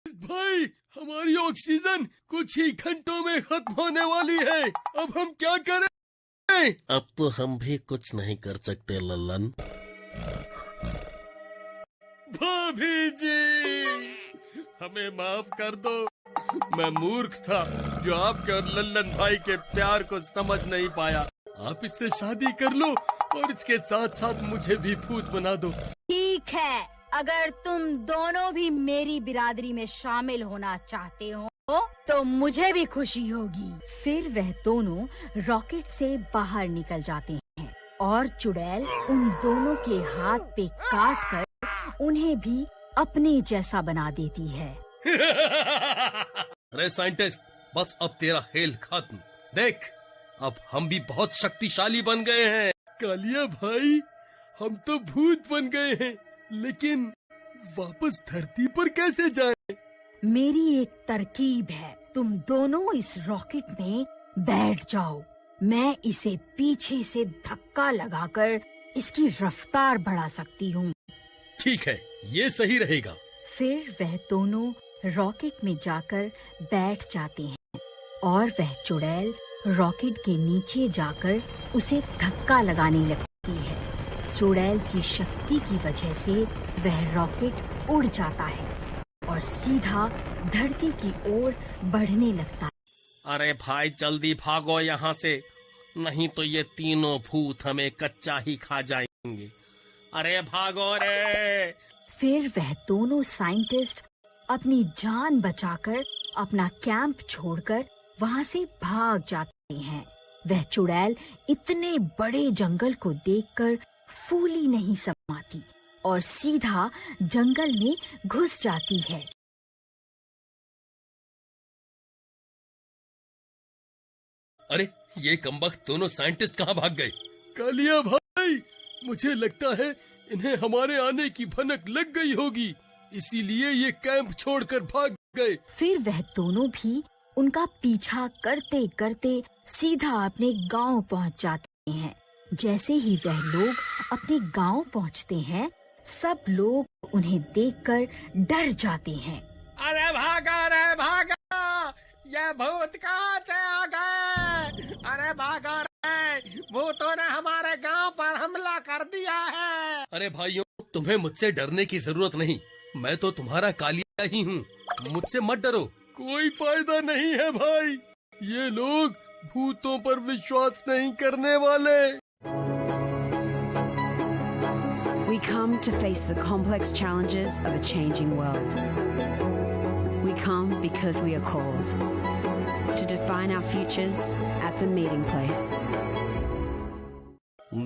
भाई, हमारी ऑक्सीजन कुछ ही घंटों में खत्म होने वाली है। अब हम क्या करें? अब तो हम भी कुछ नहीं कर सकते लल्लन। भाभी जी, हमें माफ कर दो। मैं मूर्ख था जो आपके और लल्लन भाई के प्यार को समझ नहीं पाया। आप इससे शादी कर लो और इसके साथ साथ मुझे भी भूत बना दो। ठीक है, अगर तुम दोनों भी मेरी बिरादरी में शामिल होना चाहते हो तो मुझे भी खुशी होगी। फिर वह दोनों रॉकेट से बाहर निकल जाते हैं और चुड़ैल उन दोनों के हाथ पे काट कर उन्हें भी अपने जैसा बना देती है। अरे साइंटिस्ट, बस अब तेरा खेल खत्म। देख, अब हम भी बहुत शक्तिशाली बन गए हैं। कालिया भाई, हम तो भूत बन गए हैं, लेकिन वापस धरती पर कैसे जाएं? मेरी एक तरकीब है, तुम दोनों इस रॉकेट में बैठ जाओ। मैं इसे पीछे से धक्का लगाकर इसकी रफ्तार बढ़ा सकती हूँ। ठीक है, ये सही रहेगा। फिर वह दोनों रॉकेट में जाकर बैठ जाते हैं और वह चुड़ैल रॉकेट के नीचे जाकर उसे धक्का लगाने लगती है। चुड़ैल की शक्ति की वजह से वह रॉकेट उड़ जाता है और सीधा धरती की ओर बढ़ने लगता है। अरे भाई, जल्दी भागो यहाँ से, नहीं तो ये तीनों भूत हमें कच्चा ही खा जाएंगे। अरे भागो रे! फिर वह दोनों साइंटिस्ट अपनी जान बचाकर अपना कैंप छोड़कर वहाँ से भाग जाते हैं। वह चुड़ैल इतने बड़े जंगल को देखकर फूली नहीं समाती और सीधा जंगल में घुस जाती है। अरे, ये कमबख्त दोनों साइंटिस्ट कहाँ भाग गए? कालिया भाई, मुझे लगता है इन्हें हमारे आने की भनक लग गई होगी, इसीलिए ये कैंप छोड़कर भाग गए। फिर वह दोनों भी उनका पीछा करते करते सीधा अपने गांव पहुंच जाते हैं। जैसे ही वह लोग अपने गांव पहुंचते हैं, सब लोग उन्हें देखकर डर जाते हैं। अरे भागा रे भागा! ये भूत कहाँ से आ गए? अरे भागा रे! भूतों ने हमारे गांव पर हमला कर दिया है। अरे भाइयों, तुम्हें मुझसे डरने की जरूरत नहीं, मैं तो तुम्हारा कालिया ही हूँ। मुझसे मत डरो। कोई फायदा नहीं है भाई, ये लोग भूतों पर विश्वास नहीं करने वाले। We come to face the complex challenges of a changing world. We come because we are called to define our futures at the meeting place.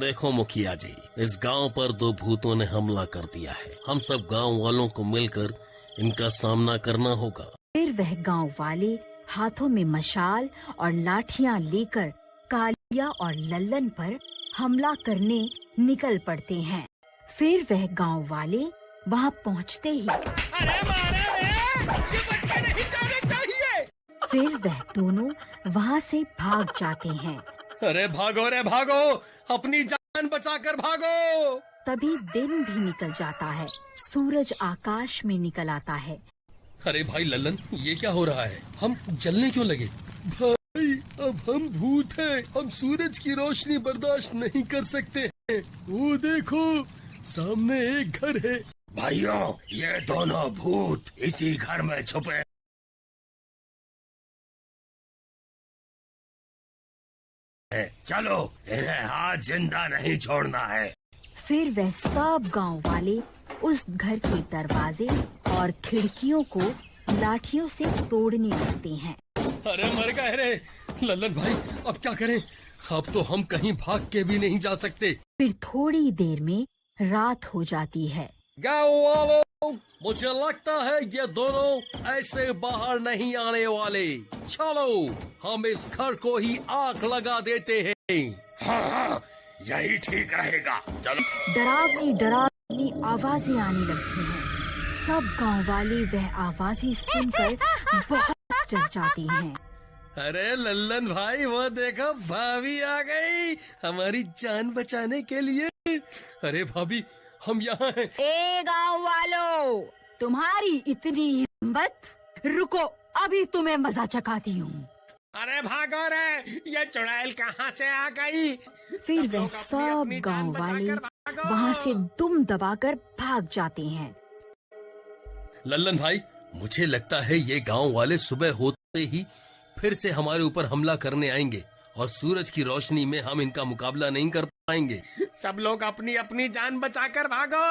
देखो मुखिया जी, इस गांव पर दो भूतों ने हमला कर दिया है। हम सब गांव वालों को मिलकर इनका सामना करना होगा। फिर वह गांव वाले हाथों में मशाल और लाठियां लेकर कालिया और लल्लन पर हमला करने निकल पड़ते हैं। फिर वह गांव वाले वहां पहुंचते ही अरे मारे रे! ये बच्चे नहीं जाने चाहिए। फिर वह दोनों वहां से भाग जाते हैं। अरे भागो रे भागो, अपनी जान बचाकर भागो। तभी दिन भी निकल जाता है, सूरज आकाश में निकल आता है। अरे भाई लल्लन, ये क्या हो रहा है? हम जलने क्यों लगे? भाई, अब हम भूत हैं, हम सूरज की रोशनी बर्दाश्त नहीं कर सकते हैं। वो देखो, सामने एक घर है। भाइयों, ये दोनों भूत इसी घर में छुपे हैं। चलो, इन्हें आज जिंदा नहीं छोड़ना है। फिर वह सब गांव वाले उस घर के दरवाजे और खिड़कियों को लाठियों से तोड़ने लगते हैं। अरे मर गए रे लल्लन भाई, अब क्या करें? अब तो हम कहीं भाग के भी नहीं जा सकते। फिर थोड़ी देर में रात हो जाती है। गाँव वालों, मुझे लगता है ये दोनों ऐसे बाहर नहीं आने वाले। चलो, हम इस घर को ही आग लगा देते हैं। हाँ, यही ठीक रहेगा। चलो। डरावनी आवाजें आने लगती हैं। सब गांव वाले वह आवाजें सुनकर बहुत डर जाते हैं। अरे लल्लन भाई, वो देखो, भाभी आ गई हमारी जान बचाने के लिए। अरे भाभी, हम यहाँ हैं। ए गांव वालों, तुम्हारी इतनी हिम्मत, रुको अभी तुम्हें मजा चखाती हूँ। अरे भागो रे, ये चुड़ैल कहाँ से आ गई? फिर सब वह लोग सब अपनी गांव जान वाले बचाकर भागो। वहाँ से दुम दबाकर भाग जाते हैं। लल्लन भाई, मुझे लगता है ये गांव वाले सुबह होते ही फिर से हमारे ऊपर हमला करने आएंगे और सूरज की रोशनी में हम इनका मुकाबला नहीं कर पाएंगे। सब लोग अपनी अपनी जान बचाकर भागो।